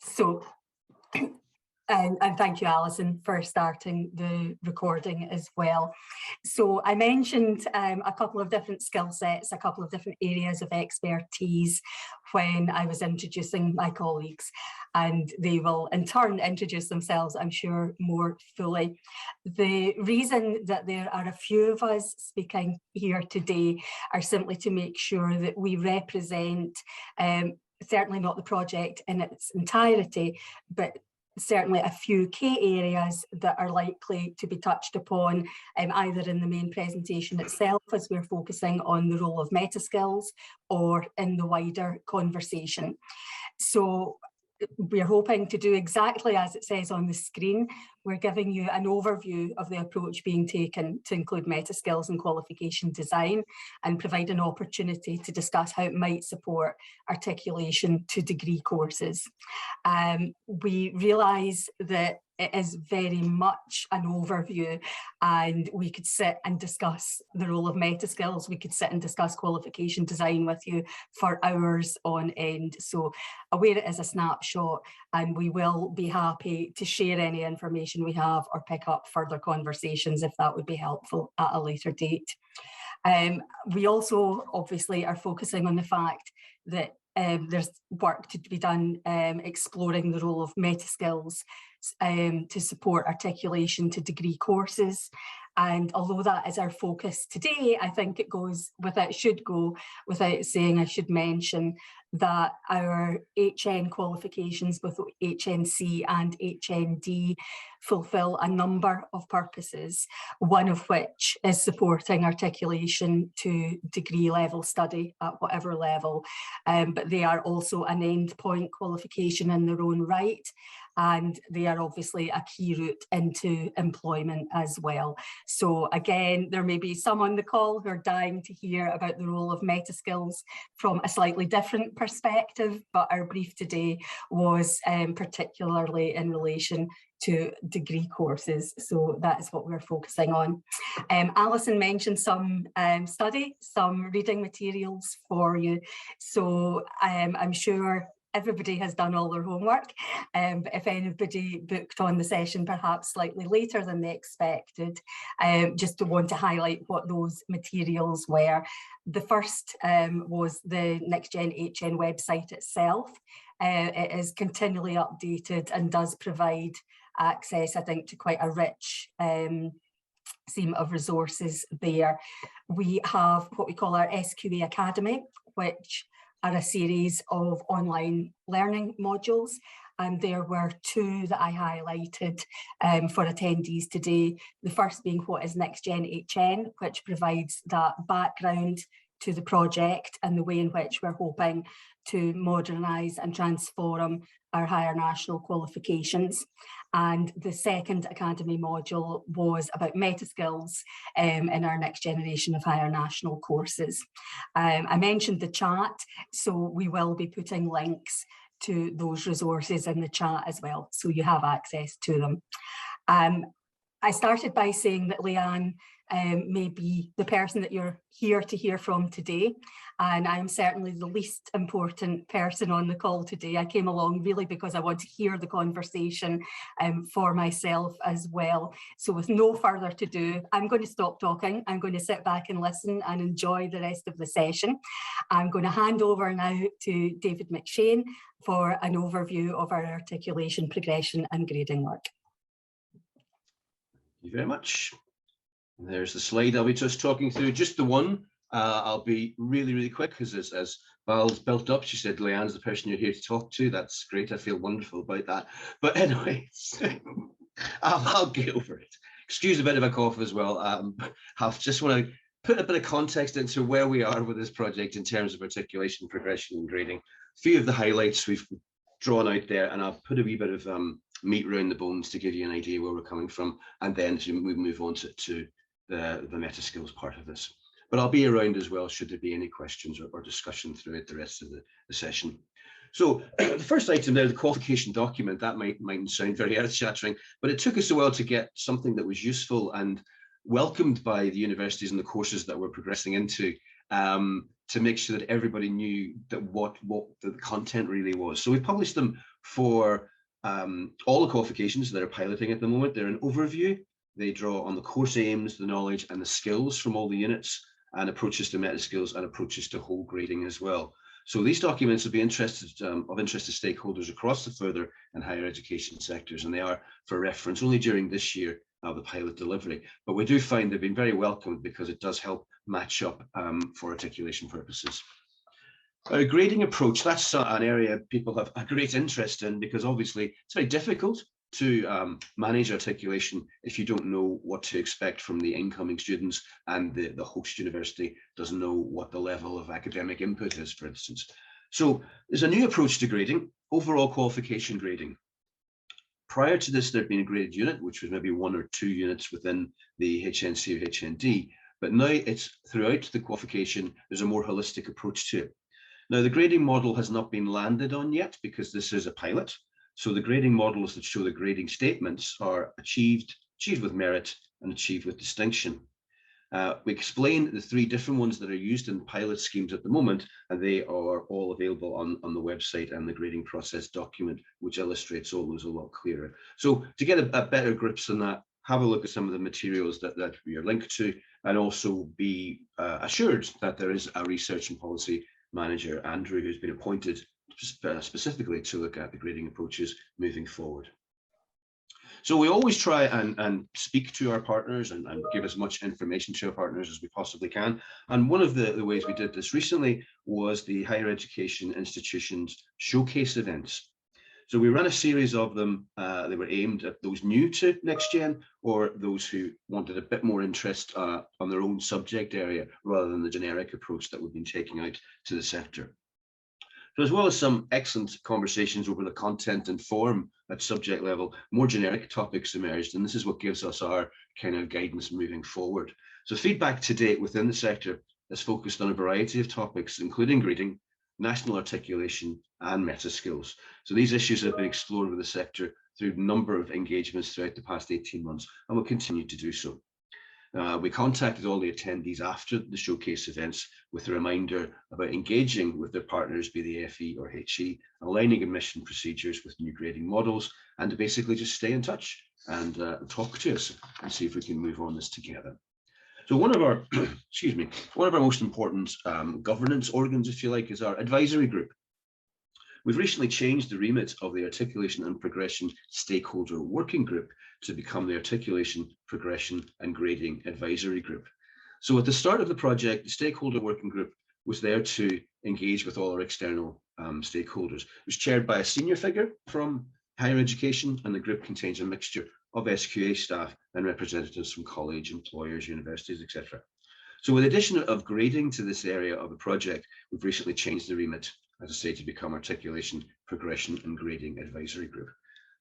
So, and thank you, Alison, for starting the recording as well. So I mentioned a couple of different skill sets, a couple of different areas of expertise when I was introducing my colleagues, and they will in turn introduce themselves, I'm sure, more fully. The reason that there are a few of us speaking here today are simply to make sure that we represent certainly not the project in its entirety, but certainly a few key areas that are likely to be touched upon either in the main presentation itself, as we're focusing on the role of meta skills, or in the wider conversation. So we're hoping to do exactly as it says on the screen. We're giving you an overview of the approach being taken to include meta skills in qualification design, and provide an opportunity to discuss how it might support articulation to degree courses. We realise that it is very much an overview, and we could sit and discuss the role of meta skills. We could sit and discuss qualification design with you for hours on end. So aware it is a snapshot, and we will be happy to share any information we have or pick up further conversations if that would be helpful at a later date. We also obviously are focusing on the fact that there's work to be done exploring the role of meta skills to support articulation to degree courses. And although that is our focus today, I think it should go without saying, I should mention that our HN qualifications, both HNC and HND, fulfil a number of purposes, one of which is supporting articulation to degree level study at whatever level, but they are also an endpoint qualification in their own right, and they are obviously a key route into employment as well. So again, there may be some on the call who are dying to hear about the role of meta skills from a slightly different perspective, but our brief today was particularly in relation to degree courses. So that's what we're focusing on. Alison mentioned some some reading materials for you. So I'm sure everybody has done all their homework, but if anybody booked on the session perhaps slightly later than they expected, just to want to highlight what those materials were. The first was the NextGen HN website itself. It is continually updated and does provide access, I think, to quite a rich seam of resources there. We have what we call our SQA Academy, which are a series of online learning modules, and there were two that I highlighted for attendees today. The first being what is NextGen HN, which provides that background to the project and the way in which we're hoping to modernise and transform our higher national qualifications. And the second Academy module was about meta skills in our next generation of higher national courses. I mentioned the chat, so we will be putting links to those resources in the chat as well, so you have access to them. I started by saying that Leanne may be the person that you're here to hear from today, and I'm certainly the least important person on the call today. I came along really because I want to hear the conversation for myself as well. So with no further to do, I'm going to stop talking. I'm going to sit back and listen and enjoy the rest of the session. I'm going to hand over now to David McShane for an overview of our articulation, progression and grading work. Thank you very much. And there's the slide I'll be just talking through, just the one. I'll be really quick because as Val's built up, she said, Leanne's the person you're here to talk to. That's great. I feel wonderful about that. But anyway, I'll get over it. Excuse a bit of a cough as well. I just want to put a bit of context into where we are with this project in terms of articulation, progression and grading. A few of the highlights we've drawn out there, and I'll put a wee bit of meat around the bones to give you an idea where we're coming from, and then we move on to the meta skills part of this. But I'll be around as well should there be any questions or discussion throughout the rest of the session. So the first item there, the qualification document, that mightn't sound very earth-shattering, but it took us a while to get something that was useful and welcomed by the universities and the courses that we're progressing into, to make sure that everybody knew that what the content really was. So we published them For all the qualifications that are piloting at the moment, they're an overview. They draw on the course aims, the knowledge and the skills from all the units, and approaches to meta skills and approaches to whole grading as well. So these documents will be of interest to stakeholders across the further and higher education sectors, and they are for reference only during this year of the pilot delivery. But we do find they've been very welcomed because it does help match up for articulation purposes. A grading approach, that's an area people have a great interest in, because obviously it's very difficult to manage articulation if you don't know what to expect from the incoming students and the host university doesn't know what the level of academic input is, for instance. So there's a new approach to grading, overall qualification grading. Prior to this, there'd been a graded unit, which was maybe 1 or 2 units within the HNC or HND, but now it's throughout the qualification, there's a more holistic approach to it. Now, the grading model has not been landed on yet because this is a pilot. So the grading models that show the grading statements are achieved with merit, and achieved with distinction. We explain the 3 different ones that are used in pilot schemes at the moment, and they are all available on the website and the grading process document, which illustrates all those a lot clearer. So to get a better grips on that, have a look at some of the materials that we are linked to, and also be assured that there is a research and policy manager, Andrew, who's been appointed specifically to look at the grading approaches moving forward. So we always try and speak to our partners and give as much information to our partners as we possibly can. And one of the ways we did this recently was the higher education institutions showcase events. So we ran a series of them. They were aimed at those new to NextGen or those who wanted a bit more interest on their own subject area rather than the generic approach that we've been taking out to the sector. So as well as some excellent conversations over the content and form at subject level, more generic topics emerged, and this is what gives us our kind of guidance moving forward. So feedback to date within the sector has focused on a variety of topics, including grading, national articulation, and meta skills. So these issues have been explored with the sector through a number of engagements throughout the past 18 months, and will continue to do so. We contacted all the attendees after the showcase events with a reminder about engaging with their partners, be they FE or HE, aligning admission procedures with new grading models, and to basically just stay in touch and talk to us and see if we can move on this together. So one of our, one of our most important governance organs, if you like, is our advisory group. We've recently changed the remit of the Articulation and Progression Stakeholder Working Group to become the Articulation, Progression and Grading Advisory Group. So at the start of the project, the Stakeholder Working Group was there to engage with all our external stakeholders. It was chaired by a senior figure from higher education, and the group contains a mixture of SQA staff and representatives from college, employers, universities, etc. So with the addition of grading to this area of the project, we've recently changed the remit, as I say, to become Articulation, Progression and Grading Advisory Group.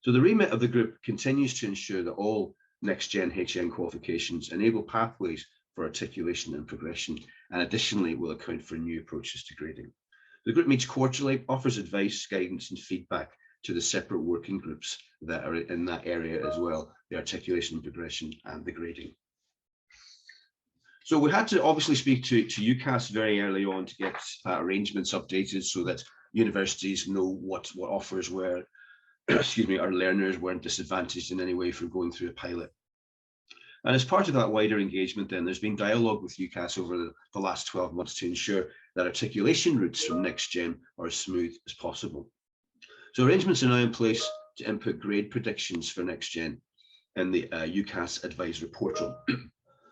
So the remit of the group continues to ensure that all NextGen HN qualifications enable pathways for articulation and progression, and additionally will account for new approaches to grading. The group meets quarterly, offers advice, guidance and feedback to the separate working groups that are in that area as well, the articulation, progression and the grading. So we had to obviously speak to UCAS very early on to get arrangements updated so that universities know what offers were, excuse me, our learners weren't disadvantaged in any way from going through a pilot. And as part of that wider engagement then, there's been dialogue with UCAS over the last 12 months to ensure that articulation routes from NextGen are as smooth as possible. So arrangements are now in place to input grade predictions for NextGen in the UCAS advisor portal.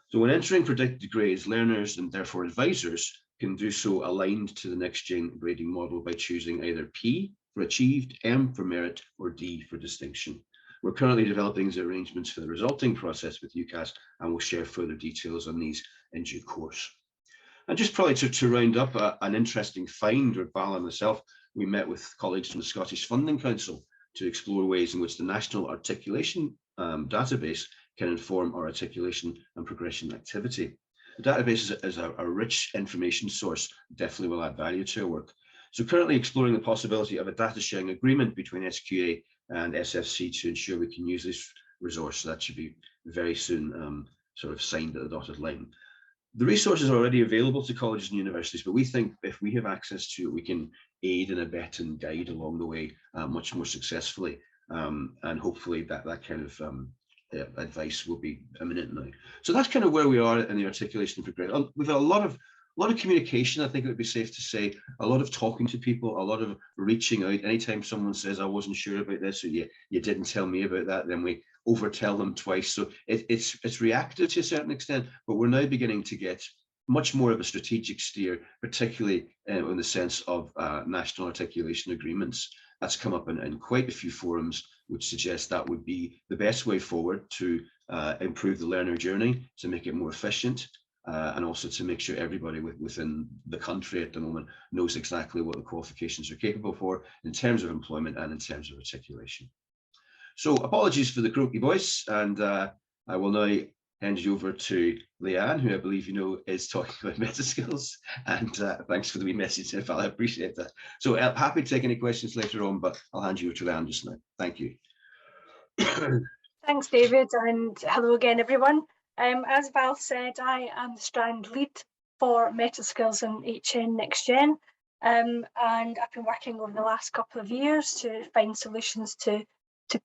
So when entering predicted grades, learners and therefore advisors can do so aligned to the NextGen grading model by choosing either P for achieved, M for merit, or D for distinction. We're currently developing the arrangements for the resulting process with UCAS, and we'll share further details on these in due course. And just probably to round up an interesting find, with Val and myself, we met with colleagues from the Scottish Funding Council to explore ways in which the National Articulation database can inform our articulation and progression activity. The database is a rich information source, definitely will add value to our work. So currently exploring the possibility of a data sharing agreement between SQA and SFC to ensure we can use this resource. So that should be very soon sort of signed at the dotted line. The resources are already available to colleges and universities, but we think if we have access to it, we can aid and abet and guide along the way much more successfully. And hopefully that kind of advice will be imminent now. So that's kind of where we are in the articulation progression. We've had a lot of communication. I think it would be safe to say, a lot of talking to people, a lot of reaching out. Anytime someone says, I wasn't sure about this, or you didn't tell me about that, then we overtell them twice. So it's reactive to a certain extent, but we're now beginning to get much more of a strategic steer, particularly in the sense of national articulation agreements. That's come up in quite a few forums, which suggest that would be the best way forward to improve the learner journey, to make it more efficient, and also to make sure everybody within the country at the moment knows exactly what the qualifications are capable for in terms of employment and in terms of articulation. So apologies for the croaky voice, and I will now hand you over to Leanne, who I believe you know is talking about meta skills. And thanks for the wee message, Nifal, I appreciate that. So happy to take any questions later on, but I'll hand you over to Leanne just now. Thank you. Thanks, David, and hello again, everyone. As Val said, I am the strand lead for meta skills in HN Next Gen, and I've been working over the last couple of years to find solutions to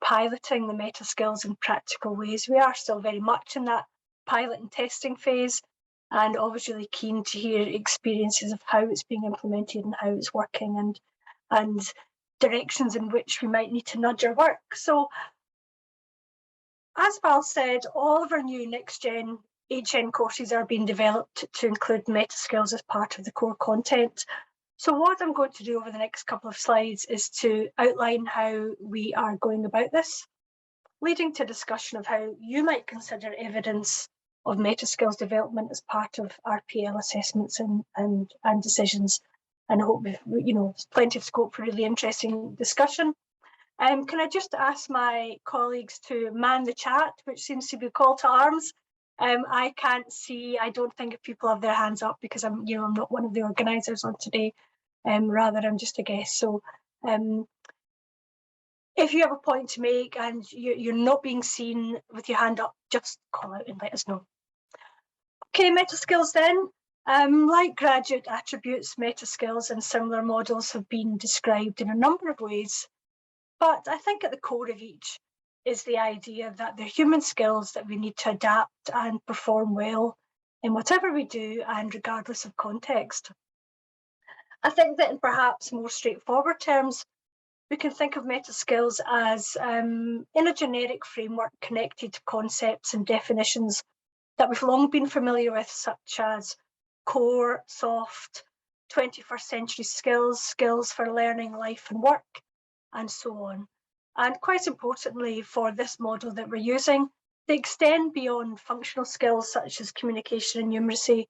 piloting the meta skills in practical ways. We are still very much in that pilot and testing phase, and always really keen to hear experiences of how it's being implemented and how it's working, and directions in which we might need to nudge our work. So, as Val said, all of our new Next Gen HN courses are being developed to include meta skills as part of the core content. So what I'm going to do over the next couple of slides is to outline how we are going about this, leading to discussion of how you might consider evidence of meta skills development as part of RPL assessments and decisions. And I hope there's plenty of scope for really interesting discussion. Can I just ask my colleagues to man the chat, which seems to be a call to arms? I can't see, I don't think if people have their hands up, because I'm not one of the organisers on today. Rather, I'm just a guest. So if you have a point to make and you're not being seen with your hand up, just call out and let us know. Okay, meta skills then. Like graduate attributes, meta skills and similar models have been described in a number of ways. But I think at the core of each is the idea that they're human skills that we need to adapt and perform well in whatever we do and regardless of context. I think that in perhaps more straightforward terms, we can think of meta skills as in a generic framework connected to concepts and definitions that we've long been familiar with, such as core, soft, 21st century skills, skills for learning, life and work, and so on. And quite importantly for this model that we're using, they extend beyond functional skills such as communication and numeracy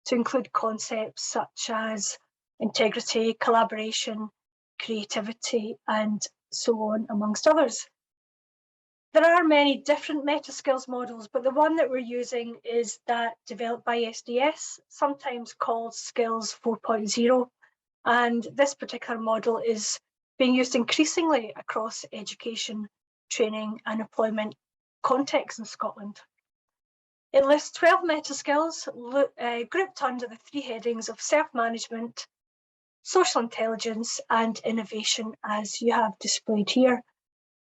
to include concepts such as integrity, collaboration, creativity, and so on, amongst others. There are many different meta skills models, but the one that we're using is that developed by SDS, sometimes called Skills 4.0. And this particular model is being used increasingly across education, training, and employment contexts in Scotland. It lists 12 meta skills grouped under the three headings of self-management, social intelligence, and innovation, as you have displayed here.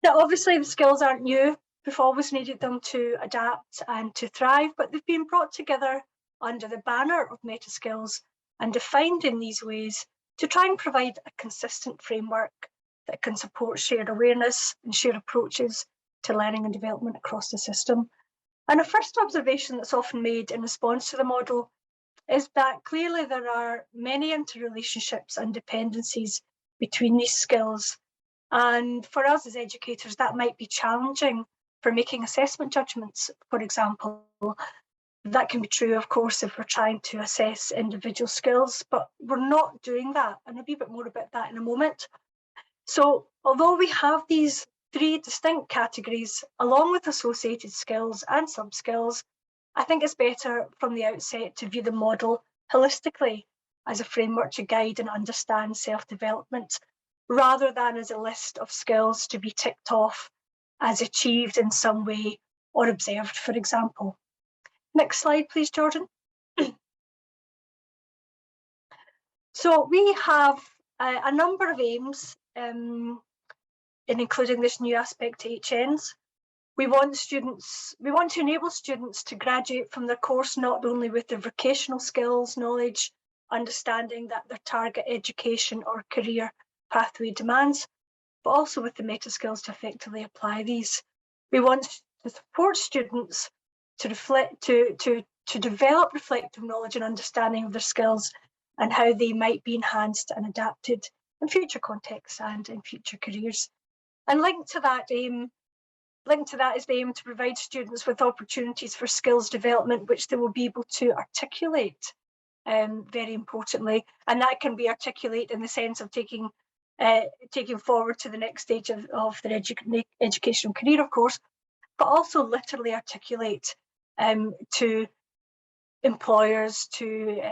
Now, obviously, the skills aren't new. We've always needed them to adapt and to thrive, but they've been brought together under the banner of meta skills and defined in these ways to try and provide a consistent framework that can support shared awareness and shared approaches to learning and development across the system. And a first observation that's often made in response to the model is that clearly there are many interrelationships and dependencies between these skills. And for us as educators, that might be challenging for making assessment judgments, for example. That can be true, of course, if we're trying to assess individual skills, but we're not doing that. And a wee bit more about that in a moment. So although we have these three distinct categories, along with associated skills and sub-skills, I think it's better from the outset to view the model holistically as a framework to guide and understand self-development, rather than as a list of skills to be ticked off as achieved in some way or observed, for example. Next slide, please, Jordan. So we have a number of aims in including this new aspect to HNs. We want to enable students to graduate from their course not only with their vocational skills, knowledge, understanding that their target education or career pathway demands, but also with the meta skills to effectively apply these. We want to support students to reflect, to develop reflective knowledge and understanding of their skills and how they might be enhanced and adapted in future contexts and in future careers. And linked to that is the aim to provide students with opportunities for skills development, which they will be able to articulate, very importantly. And that can be articulate in the sense of taking forward to the next stage of their educational career, of course, but also literally articulate to employers, to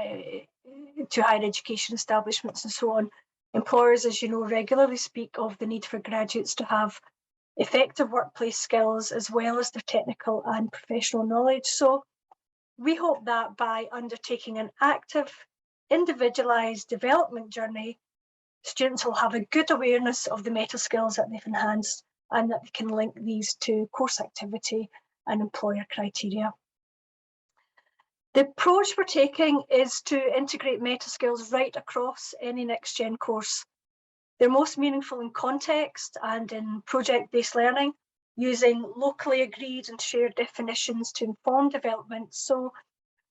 higher education establishments and so on. Employers, as you know, regularly speak of the need for graduates to have effective workplace skills as well as their technical and professional knowledge. So we hope that by undertaking an active, individualised development journey, students will have a good awareness of the meta skills that they've enhanced and that they can link these to course activity and employer criteria. The approach we're taking is to integrate meta skills right across any NextGen course. They're most meaningful in context and in project-based learning, using locally agreed and shared definitions to inform development. So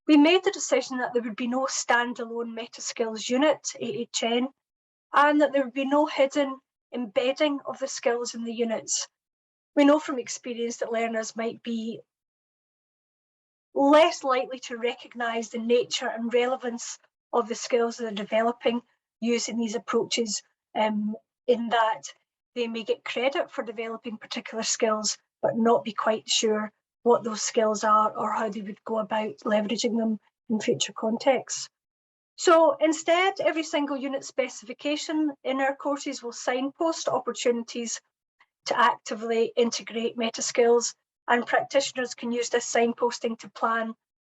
we made the decision that there would be no standalone meta skills unit, AHN, and that there would be no hidden embedding of the skills in the units. We know from experience that learners might be less likely to recognise the nature and relevance of the skills they're developing using these approaches, in that they may get credit for developing particular skills, but not be quite sure what those skills are or how they would go about leveraging them in future contexts. So instead, every single unit specification in our courses will signpost opportunities to actively integrate meta skills, and practitioners can use this signposting to plan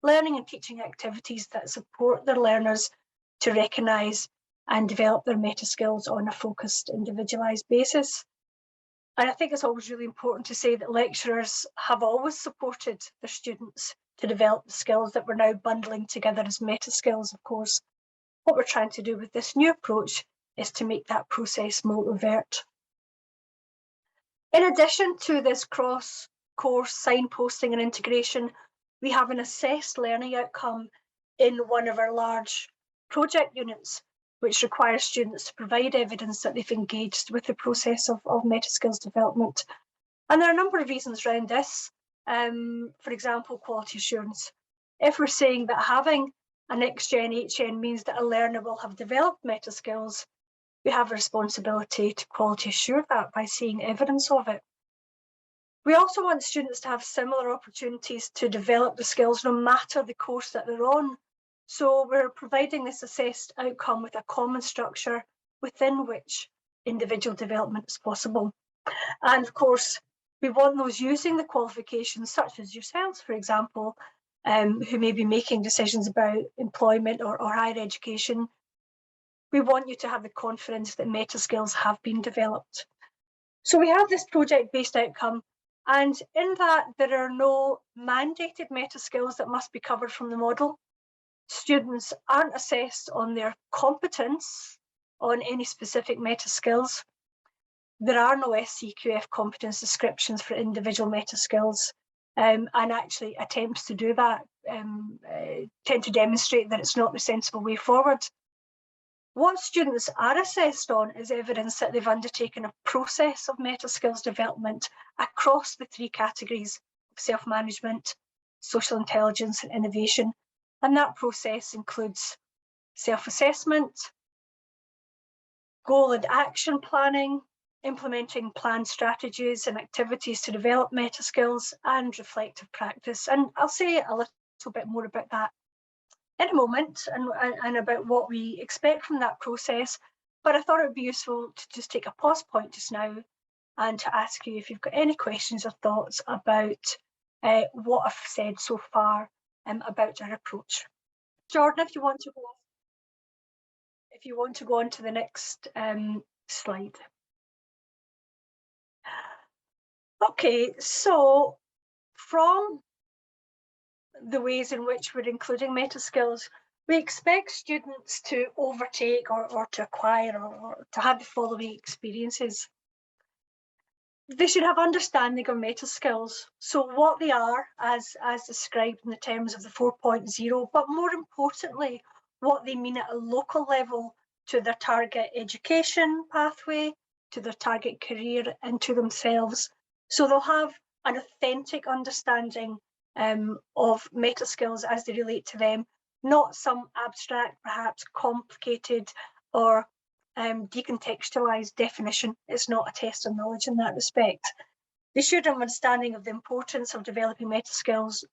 learning and teaching activities that support their learners to recognise and develop their meta skills on a focused, individualised basis. And I think it's always really important to say that lecturers have always supported their students to develop the skills that we're now bundling together as meta skills, of course. What we're trying to do with this new approach is to make that process more overt. In addition to this cross-course signposting and integration, we have an assessed learning outcome in one of our large project units, which requires students to provide evidence that they've engaged with the process of meta skills development. And there are a number of reasons around this. For example, quality assurance. If we're saying that having a NextGen HN means that a learner will have developed meta skills, we have a responsibility to quality assure that by seeing evidence of it. We also want students to have similar opportunities to develop the skills no matter the course that they're on. So we're providing this assessed outcome with a common structure within which individual development is possible. And of course, we want those using the qualifications, such as yourselves, for example, who may be making decisions about employment or higher education. We want you to have the confidence that meta skills have been developed. So we have this project-based outcome, and in that there are no mandated meta skills that must be covered from the model. Students aren't assessed on their competence on any specific meta skills. There are no SQF competence descriptions for individual meta skills, and actually attempts to do that tend to demonstrate that it's not the sensible way forward. What students are assessed on is evidence that they've undertaken a process of meta skills development across the three categories of self-management, social intelligence and innovation. And that process includes self-assessment, goal and action planning, implementing planned strategies and activities to develop meta skills, and reflective practice. And I'll say a little bit more about that in a moment and about what we expect from that process. But I thought it would be useful to just take a pause point just now and to ask you if you've got any questions or thoughts about what I've said so far about our approach. Jordan, if you want to go. if you want to go on to the next slide. Okay, so from the ways in which we're including meta skills, we expect students to overtake or to acquire or to have the following experiences. They should have understanding of meta skills, so what they are as described in the terms of the 4.0, but more importantly, what they mean at a local level to their target education pathway, to their target career, and to themselves. So they'll have an authentic understanding of meta skills as they relate to them, not some abstract, perhaps complicated or decontextualised definition. It's not a test of knowledge in that respect. They should have an understanding of the importance of developing meta skills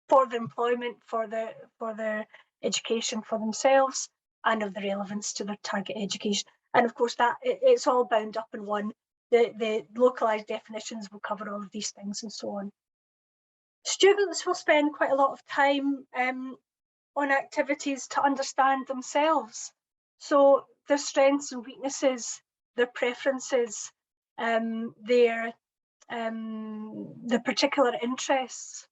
for their employment, for their education, for themselves, and of the relevance to their target education. And of course, that it's all bound up in one. The localised definitions will cover all of these things and so on. Students will spend quite a lot of time on activities to understand themselves. So their strengths and weaknesses, their preferences, their particular interests.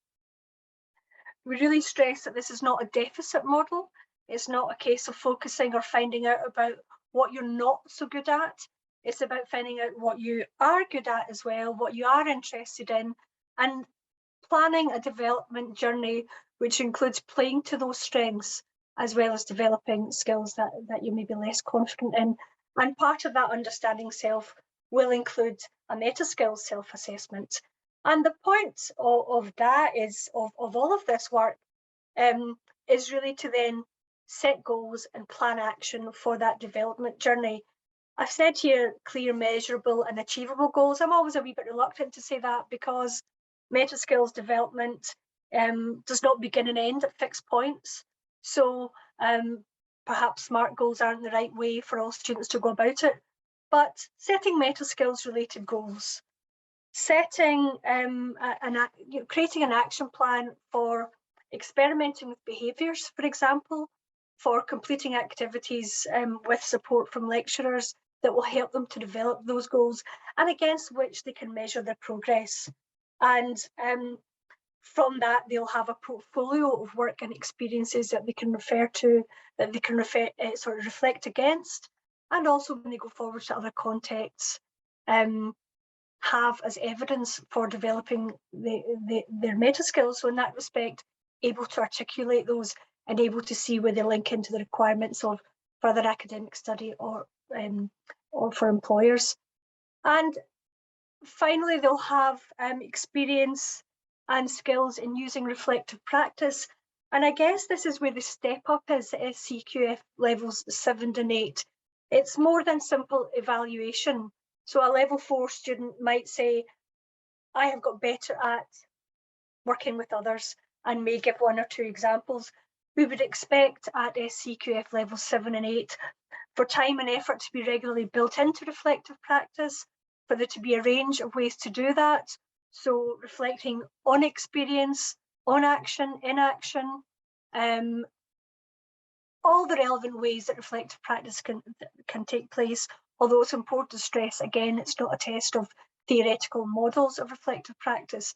We really stress that this is not a deficit model. It's not a case of focusing or finding out about what you're not so good at. It's about finding out what you are good at as well, what you are interested in, and planning a development journey which includes playing to those strengths as well as developing skills that you may be less confident in. And part of that understanding self will include a meta skills self-assessment. And the point of that is, of all of this work, is really to then set goals and plan action for that development journey. I've said here clear, measurable and achievable goals. I'm always a wee bit reluctant to say that because meta skills development does not begin and end at fixed points. So perhaps SMART goals aren't the right way for all students to go about it, but setting meta skills related goals, setting creating an action plan for experimenting with behaviours, for example, for completing activities with support from lecturers that will help them to develop those goals and against which they can measure their progress. And from that, they'll have a portfolio of work and experiences that they can refer to, that they can reflect against, and also when they go forward to other contexts, have as evidence for developing their meta skills. So in that respect, able to articulate those and able to see where they link into the requirements of further academic study or for employers. And finally, they'll have experience and skills in using reflective practice. And I guess this is where the step up is at SCQF levels 7 and 8. It's more than simple evaluation. So a level 4 student might say, I have got better at working with others, and may give 1 or 2 examples. We would expect at SCQF levels 7 and 8 for time and effort to be regularly built into reflective practice, for there to be a range of ways to do that. So reflecting on experience, on action, in action, all the relevant ways that reflective practice can take place. Although it's important to stress, again, it's not a test of theoretical models of reflective practice,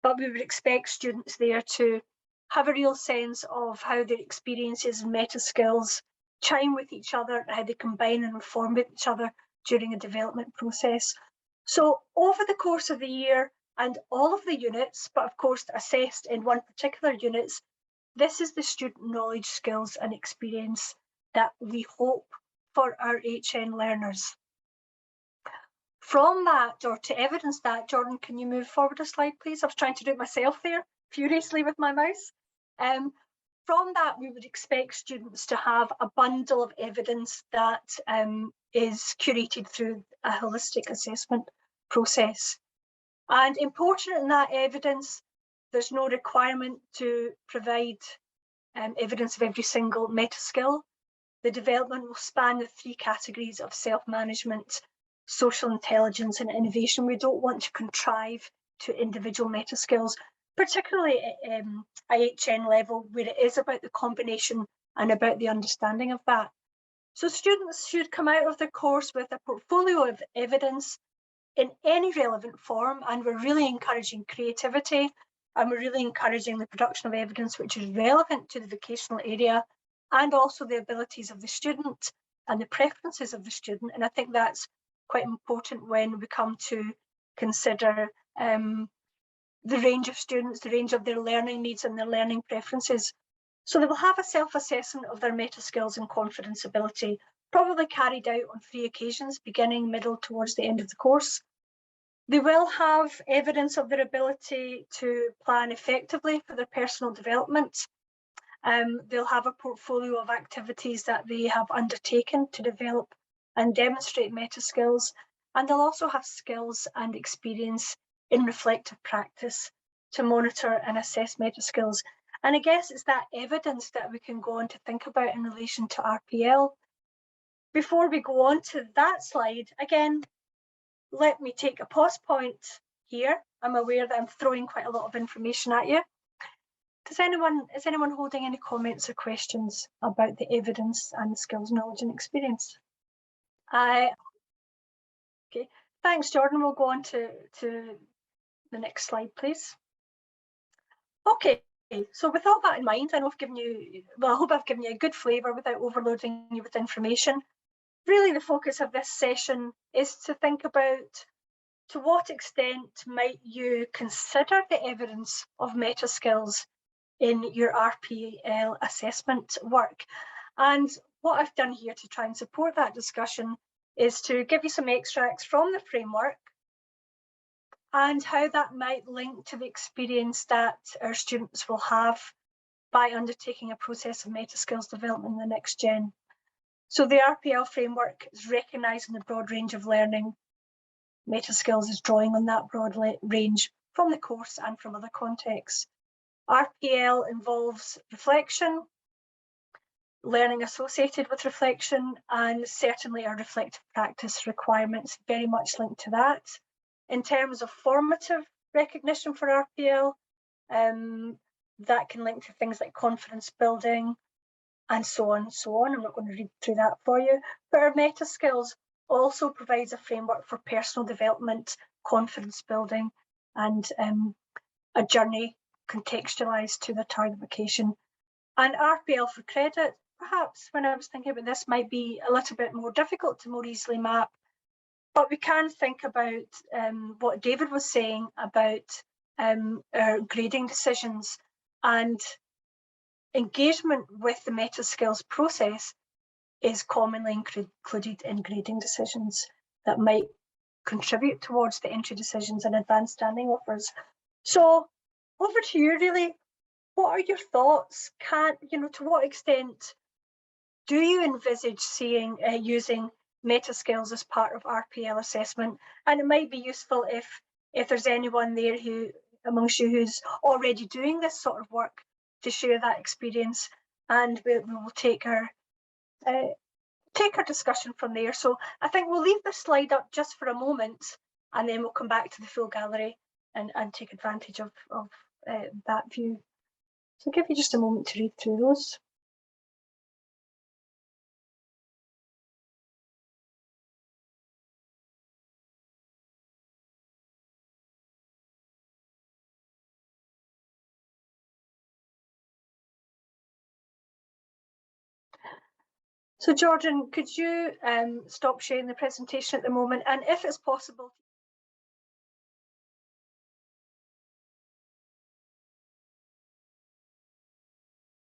but we would expect students there to have a real sense of how their experiences and meta skills chime with each other, how they combine and inform with each other during a development process. So over the course of the year and all of the units, but of course assessed in one particular units, this is the student knowledge, skills and experience that we hope for our HN learners. From that, or to evidence that, Jordan, can you move forward a slide, please? I was trying to do it myself there, furiously with my mouse. From that, we would expect students to have a bundle of evidence that is curated through a holistic assessment process. And important in that evidence, there's no requirement to provide evidence of every single meta skill. The development will span the 3 categories of self-management, social intelligence and innovation. We don't want to contrive to individual meta skills, particularly at IHN level, where it is about the combination and about the understanding of that. So students should come out of the course with a portfolio of evidence in any relevant form, and we're really encouraging creativity, and we're really encouraging the production of evidence which is relevant to the vocational area, and also the abilities of the student and the preferences of the student. And I think that's quite important when we come to consider the range of students, the range of their learning needs and their learning preferences. So they will have a self-assessment of their meta skills and confidence ability, probably carried out on 3 occasions, beginning, middle, towards the end of the course. They will have evidence of their ability to plan effectively for their personal development. They'll have a portfolio of activities that they have undertaken to develop and demonstrate meta skills, and they'll also have skills and experience in reflective practice to monitor and assess meta skills. And I guess it's that evidence that we can go on to think about in relation to RPL. Before we go on to that slide, again, let me take a pause point here. I'm aware that I'm throwing quite a lot of information at you. Is anyone holding any comments or questions about the evidence and the skills, knowledge and experience? Okay, thanks, Jordan. We'll go on to the next slide, please. Okay, so with all that in mind, I know I've given you, well, I hope I've given you a good flavour without overloading you with information. Really, the focus of this session is to think about to what extent might you consider the evidence of meta skills in your RPL assessment work. And what I've done here to try and support that discussion is to give you some extracts from the framework and how that might link to the experience that our students will have by undertaking a process of meta skills development in the next gen. So the RPL framework is recognising the broad range of learning. Meta skills is drawing on that broad range from the course and from other contexts. RPL involves reflection, learning associated with reflection, and certainly our reflective practice requirements very much linked to that. In terms of formative recognition for RPL, that can link to things like confidence building and so on and so on. I'm not going to read through that for you, but our meta skills also provides a framework for personal development, confidence building, and a journey contextualised to the target vocation. And RPL for credit, perhaps when I was thinking about this, might be a little bit more difficult to more easily map, but we can think about what David was saying about our grading decisions, and engagement with the meta skills process is commonly included in grading decisions that might contribute towards the entry decisions and advanced standing offers. So over to you, really. What are your thoughts? To what extent do you envisage seeing using meta skills as part of RPL assessment? And it might be useful if there's anyone there who amongst you who's already doing this sort of work to share that experience, and we will take our discussion from there. So I think we'll leave this slide up just for a moment, and then we'll come back to the full gallery and take advantage of that view. So I'll give you just a moment to read through those. So Jordan, could you stop sharing the presentation at the moment, and if it's possible,